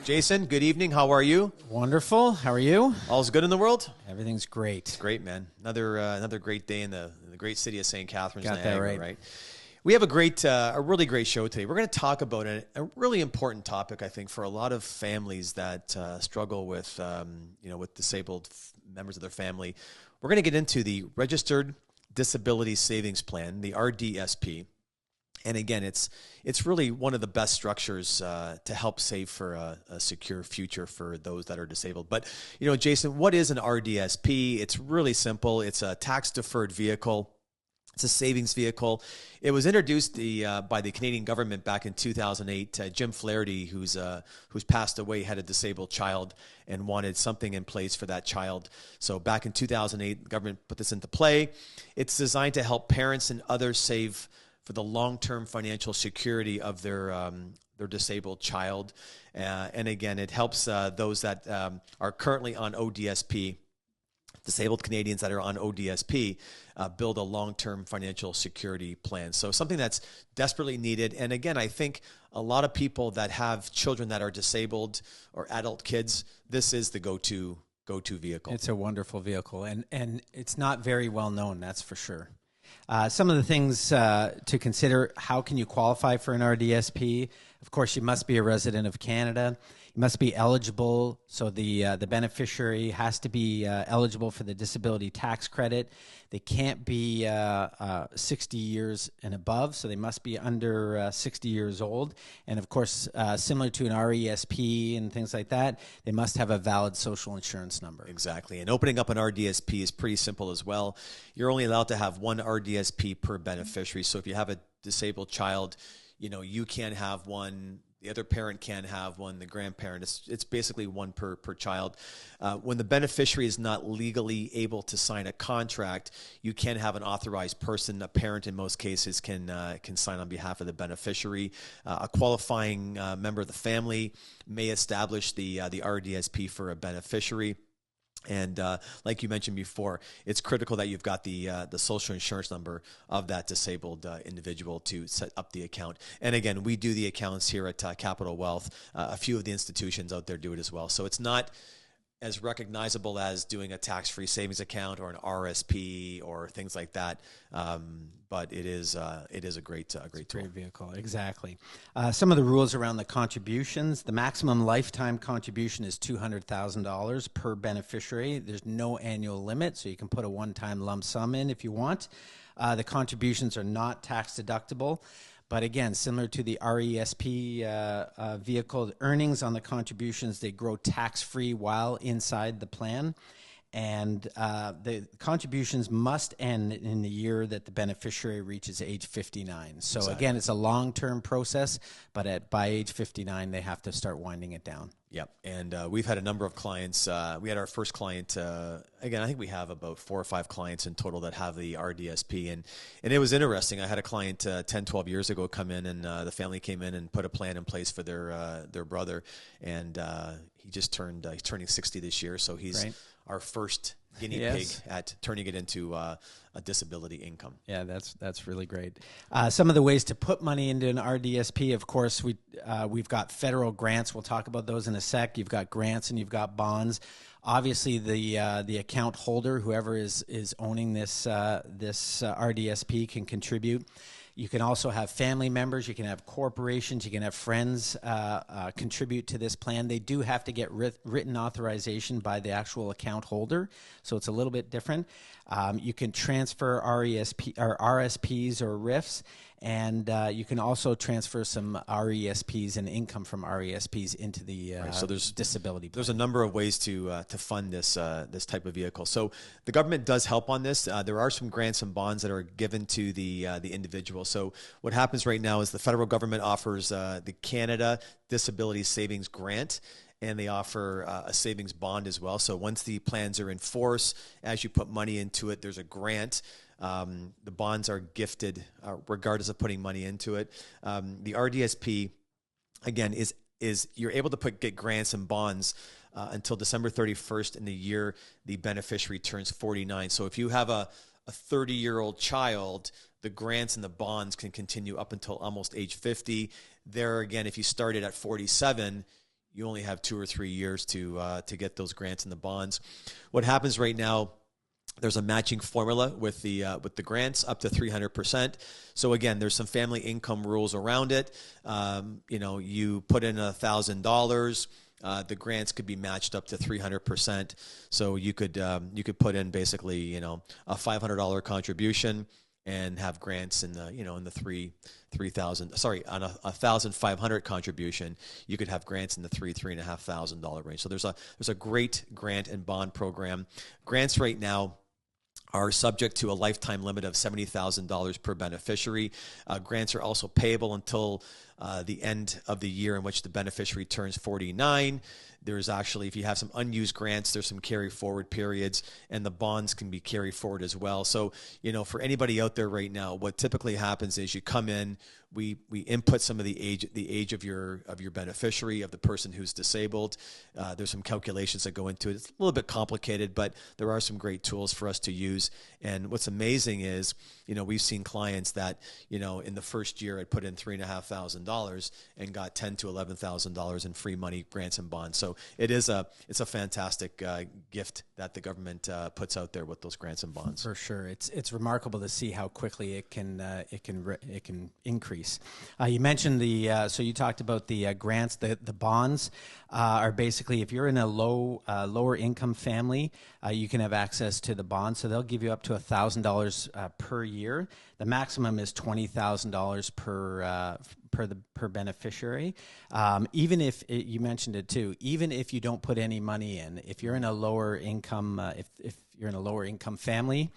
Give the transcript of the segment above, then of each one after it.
Jason, good evening. How are you? Wonderful. How are you? All's good in the world? Everything's great. Great, man. Another great day in the great city of St. Catharines, Got Niagara, that right. We have a really great show today. We're going to talk about a really important topic, I think, for a lot of families that struggle with, with disabled members of their family. We're going to get into the Registered Disability Savings Plan, the RDSP. And again, it's really one of the best structures to help save for a secure future for those that are disabled. But, Jason, what is an RDSP? It's really simple. It's a tax-deferred vehicle. It's a savings vehicle. It was introduced by the Canadian government back in 2008. Jim Flaherty, who's passed away, had a disabled child and wanted something in place for that child. So back in 2008, the government put this into play. It's designed to help parents and others save for the long-term financial security of their disabled child. And again, it helps those that are currently on ODSP, disabled Canadians that are on ODSP, build a long-term financial security plan. So something that's desperately needed. And again, I think a lot of people that have children that are disabled or adult kids, this is the go-to vehicle. It's a wonderful vehicle, and it's not very well known, that's for sure. Some of the things to consider: how can you qualify for an RDSP? Of course, you must be a resident of Canada. You must be eligible, so the beneficiary has to be eligible for the disability tax credit. They can't be 60 years and above, so they must be under 60 years old. And of course, similar to an RESP and things like that, they must have a valid social insurance number. Exactly. And opening up an RDSP is pretty simple as well. You're only allowed to have one RDSP per beneficiary. So if you have a disabled child, you can have one. The other parent can have one, the grandparent. It's basically one per child. When the beneficiary is not legally able to sign a contract, you can have an authorized person. A parent, in most cases, can sign on behalf of the beneficiary. A qualifying member of the family may establish the RDSP for a beneficiary. And like you mentioned before, it's critical that you've got the social insurance number of that disabled individual to set up the account. And again, we do the accounts here at Capital Wealth. A few of the institutions out there do it as well. So it's not as recognizable as doing a tax-free savings account or an RSP or things like that. But it is a great tool. Great vehicle, exactly. Some of the rules around the contributions: the maximum lifetime contribution is $200,000 per beneficiary. There's no annual limit, so you can put a one-time lump sum in if you want. The contributions are not tax deductible. But again, similar to the RESP vehicle, the earnings on the contributions, they grow tax-free while inside the plan. And the contributions must end in the year that the beneficiary reaches age 59. So exactly. Again, it's a long-term process, but by age 59, they have to start winding it down. Yep, and we've had a number of clients. We had our first client, again, I think we have about 4 or 5 clients in total that have the RDSP, and it was interesting. I had a client 10, 12 years ago come in, and the family came in and put a plan in place for their brother, and he just he's turning 60 this year, so he's right. Our first guinea pig at turning it into a disability income. Yeah, that's really great. Some of the ways to put money into an RDSP, of course, we've got federal grants. We'll talk about those in a sec. You've got grants and you've got bonds. Obviously, the account holder, whoever is owning this RDSP, can contribute. You can also have family members, you can have corporations, you can have friends contribute to this plan. They do have to get written authorization by the actual account holder, so it's a little bit different. You can transfer RESP or RSPs or RIFs, and you can also transfer some RESPs and income from RESPs into the so there's disability plan. There's a number of ways to fund this type of vehicle. So the government does help on this. There are some grants and bonds that are given to the individual. So what happens right now is the federal government offers the Canada Disability Savings Grant, and they offer a savings bond as well. So once the plans are in force, as you put money into it, there's a grant. The bonds are gifted regardless of putting money into it. The RDSP, again, is you're able to get grants and bonds until December 31st in the year the beneficiary turns 49. So if you have a 30-year-old child, the grants and the bonds can continue up until almost age 50. There again, if you started at 47, you only have 2 or 3 years to get those grants and the bonds. What happens right now, there's a matching formula with the grants up to 300%. So again, there's some family income rules around it. You put in $1,000. The grants could be matched up to 300%. So you could put in basically a $500 contribution and have grants in the in the 3,000. Sorry, on a 1,500 contribution, you could have grants in the $3,500 range. So there's a great grant and bond program. Grants right now are subject to a lifetime limit of $70,000 per beneficiary. Grants are also payable until the end of the year in which the beneficiary turns 49. There's actually, if you have some unused grants, there's some carry forward periods, and the bonds can be carried forward as well. So, for anybody out there right now, what typically happens is you come in, we input some of the age of your beneficiary, of the person who's disabled. There's some calculations that go into it. It's a little bit complicated, but there are some great tools for us to use. And what's amazing is, we've seen clients that, in the first year had put in $3,500 and got $10,000 to $11,000 in free money, grants and bonds. So it's a fantastic gift that the government puts out there with those grants and bonds. For sure, it's remarkable to see how quickly it can increase. You mentioned so you talked about the grants. The bonds are basically, if you're in a lower income family, you can have access to the bonds. So they'll give you up to $1,000 per year. The maximum is $20,000 per beneficiary. Even if you mentioned it too, even if you don't put any money in, if you're in a lower income, if you're in a lower income family,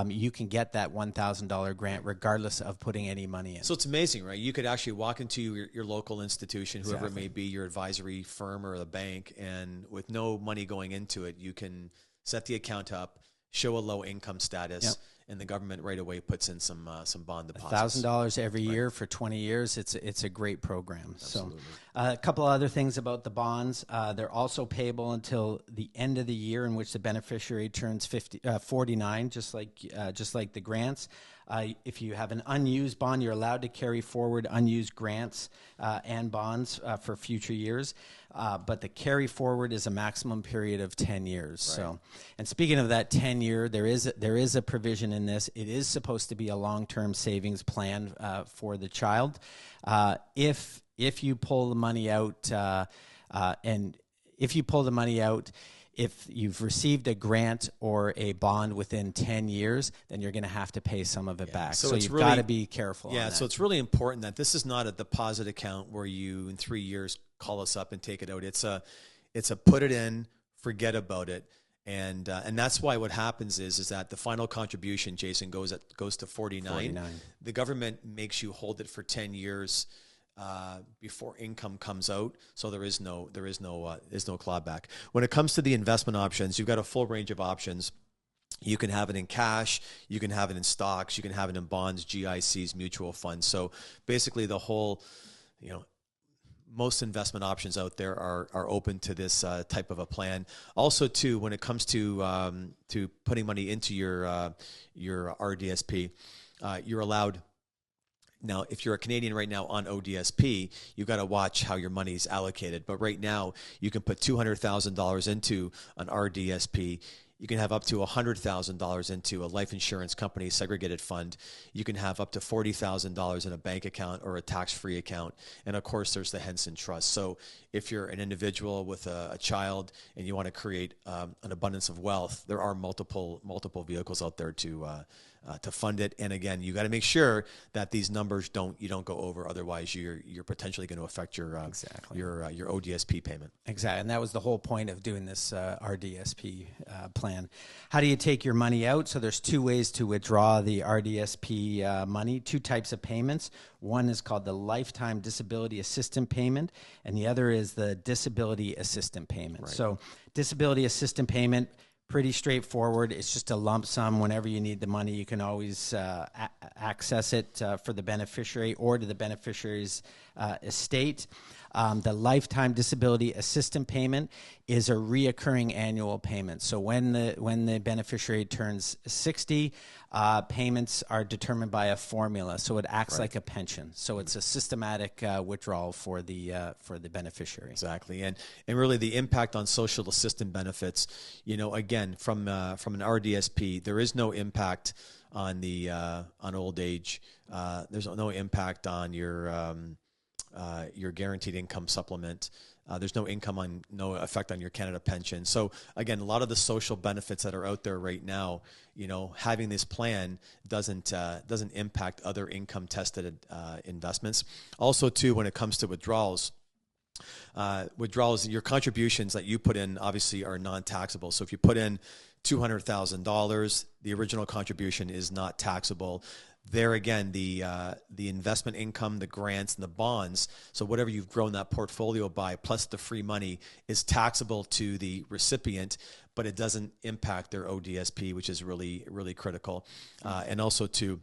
you can get that $1,000 grant regardless of putting any money in. So it's amazing, right? You could actually walk into your local institution, whoever it may be, your advisory firm or the bank, and with no money going into it, you can set the account up, show a low income status. Yep. And the government right away puts in some bond deposits. $1,000 every year for 20 years. It's a great program. Absolutely. So a couple other things about the bonds. They're also payable until the end of the year in which the beneficiary turns 49, just like the grants. If you have an unused bond, you're allowed to carry forward unused grants and bonds for future years. But the carry forward is a maximum period of 10 years. Right. So, and speaking of that 10-year, there is a provision in this. It is supposed to be a long-term savings plan for the child. If you pull the money out, if you've received a grant or a bond within 10 years, then you're going to have to pay some of it back. So you've got to be careful. Yeah, on that. So it's really important that this is not a deposit account where you, in 3 years, call us up and take it out. It's a put it in, forget about it. And that's why what happens is that the final contribution, Jason, goes to 49. The government makes you hold it for 10 years before income comes out, so there is no clawback. When it comes to the investment options, you've got a full range of options. You can have it in cash, you can have it in stocks, you can have it in bonds, GICs, mutual funds. So basically, the whole, most investment options out there are open to this type of a plan. Also, too, when it comes to putting money into your RDSP, you're allowed. Now, if you're a Canadian right now on ODSP, you've got to watch how your money is allocated. But right now, you can put $200,000 into an RDSP. You can have up to $100,000 into a life insurance company segregated fund. You can have up to $40,000 in a bank account or a tax-free account. And of course, there's the Henson Trust. So if you're an individual with a child and you want to create an abundance of wealth, there are multiple vehicles out there to fund it. And again, you got to make sure that these numbers you don't go over. Otherwise, you're potentially going to affect your ODSP payment. Exactly, and that was the whole point of doing this RDSP plan. How do you take your money out? So there's two ways to withdraw the RDSP money. Two types of payments. One is called the Lifetime Disability Assistant Payment, and the other is the Disability Assistant Payment. Right. So disability assistant payment Pretty straightforward. It's just a lump sum. Whenever you need the money, you can always access it for the beneficiary or to the beneficiary's estate. The lifetime disability assistance payment is a reoccurring annual payment. So when the beneficiary turns 60, payments are determined by a formula. So it acts like a pension. So it's a systematic withdrawal for the beneficiary. Exactly, and really the impact on social assistance benefits. Again, from an RDSP, there is no impact on the on old age. There's no impact on your guaranteed income supplement. There's no effect on your Canada pension. So again, a lot of the social benefits that are out there right now, having this plan doesn't impact other income tested investments. Also, too, when it comes to withdrawals, your contributions that you put in obviously are non-taxable. So if you put in $200,000, the original contribution is not taxable. There again, the investment income, the grants, and the bonds, so whatever you've grown that portfolio by, plus the free money, is taxable to the recipient, but it doesn't impact their ODSP, which is really, really critical. And also, too,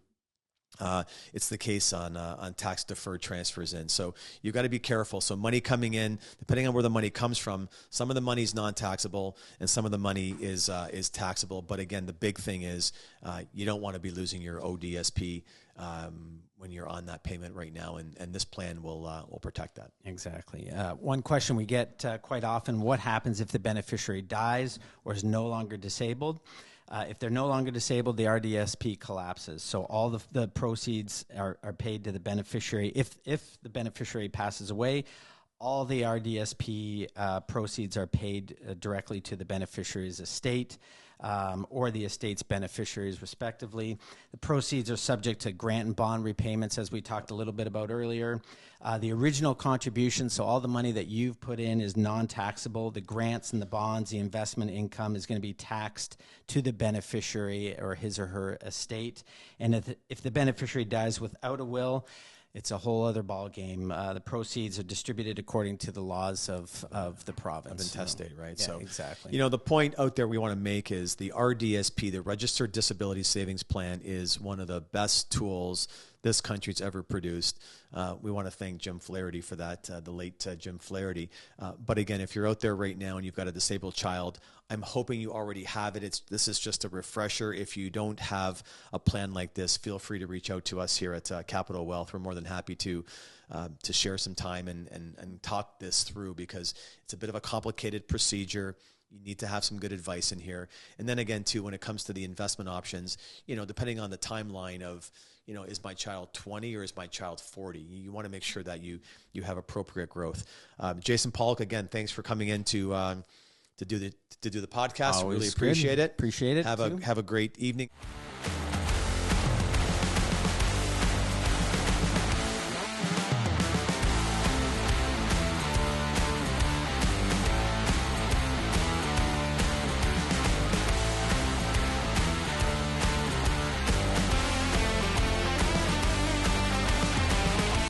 it's the case on tax-deferred transfers in. So you've got to be careful. So money coming in, depending on where the money comes from, some of the money is non-taxable and some of the money is taxable. But again, the big thing is you don't want to be losing your ODSP when you're on that payment right now, and this plan will protect that. Exactly. One question we get quite often: what happens if the beneficiary dies or is no longer disabled? If they're no longer disabled, the RDSP collapses. So all the proceeds are paid to the beneficiary. If the beneficiary passes away, all the RDSP proceeds are paid directly to the beneficiary's estate or the estate's beneficiaries, respectively. The proceeds are subject to grant and bond repayments, as we talked a little bit about earlier. The original contribution, so all the money that you've put in, is non-taxable. The grants and the bonds, the investment income, is going to be taxed to the beneficiary or his or her estate. And if the beneficiary dies without a will, it's a whole other ball game. The proceeds are distributed according to the laws of the province. Of intestate, right? Yeah, so exactly. The point out there we want to make is the RDSP, the Registered Disability Savings Plan, is one of the best tools this country's ever produced. We want to thank Jim Flaherty for that, the late Jim Flaherty. But again, if you're out there right now and you've got a disabled child, I'm hoping you already have it. This is just a refresher. If you don't have a plan like this, feel free to reach out to us here at Capital Wealth. We're more than happy to share some time and talk this through, because it's a bit of a complicated procedure. You need to have some good advice in here. And then again, too, when it comes to the investment options, depending on the timeline of, is my child 20 or is my child 40? You want to make sure that you have appropriate growth. Jason Pollock, again, thanks for coming in to do the podcast. Always really appreciate good. it. Appreciate it. Have a great evening.